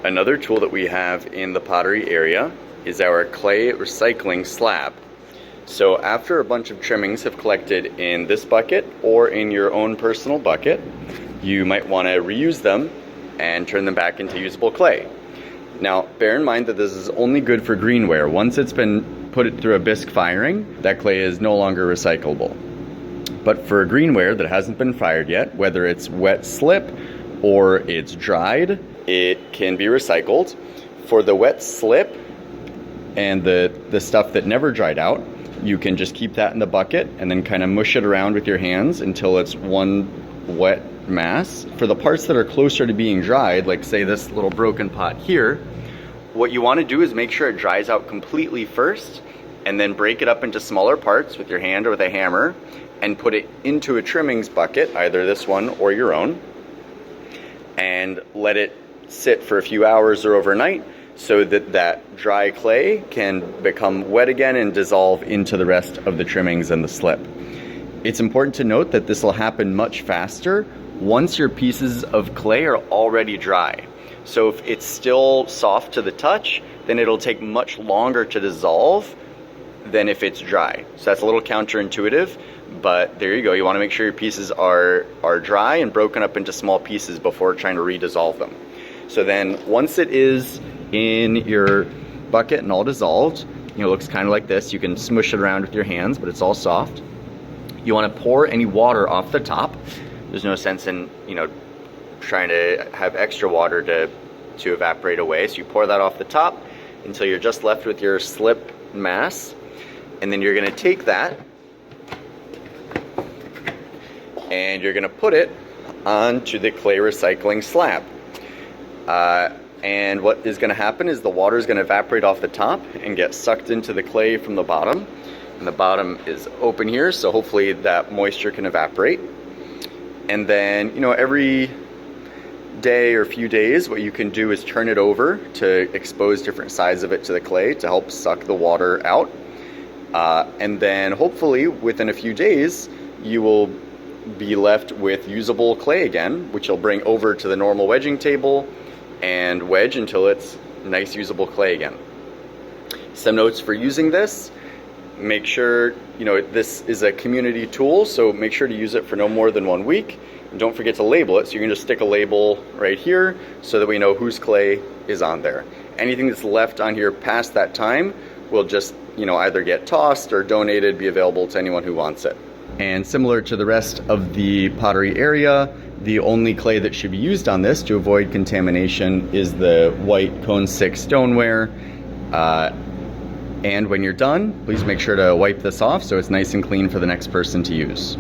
Another tool that we have in the pottery area is our clay recycling slab. So after a bunch of trimmings have collected in this bucket or in your own personal bucket, you might want to reuse them and turn them back into usable clay. Now, bear in mind that this is only good for greenware. Once it's been put through a bisque firing, that clay is no longer recyclable. But for greenware that hasn't been fired yet, whether it's wet slip or it's dried, it can be recycled. For the wet slip and the stuff that never dried out, you can just keep that in the bucket and then kind of mush it around with your hands until it's one wet mass. For the parts that are closer to being dried, like say this little broken pot here, what you want to do is make sure it dries out completely first and then break it up into smaller parts with your hand or with a hammer and put it into a trimmings bucket, either this one or your own, and let it sit for a few hours or overnight so that that dry clay can become wet again and dissolve into the rest of the trimmings and the slip. It's important to note that this will happen much faster once your pieces of clay are already dry. So if it's still soft to the touch, then it'll take much longer to dissolve than if it's dry. So that's a little counterintuitive, but there you go. You want to make sure your pieces are dry and broken up into small pieces before trying to redissolve them. So then once it is in your bucket and all dissolved, it looks kind of like this. You can smush it around with your hands, but it's all soft. You want to pour any water off the top. There's no sense in, trying to have extra water to evaporate away. So you pour that off the top until you're just left with your slip mass. And then you're going to take that and you're going to put it onto the clay recycling slab. And what is going to happen is the water is going to evaporate off the top and get sucked into the clay from the bottom. And the bottom is open here, so hopefully that moisture can evaporate. And then, every day or few days, what you can do is turn it over to expose different sides of it to the clay to help suck the water out. And then hopefully within a few days, you will be left with usable clay again, which you'll bring over to the normal wedging table and wedge until it's nice usable clay again. Some notes for using this: make sure, this is a community tool, so make sure to use it for no more than 1 week. And don't forget to label it, so you can just stick a label right here so that we know whose clay is on there. Anything that's left on here past that time will just, either get tossed or donated, be available to anyone who wants it. And similar to the rest of the pottery area, the only clay that should be used on this to avoid contamination is the white cone 6 stoneware. And when you're done, please make sure to wipe this off so it's nice and clean for the next person to use.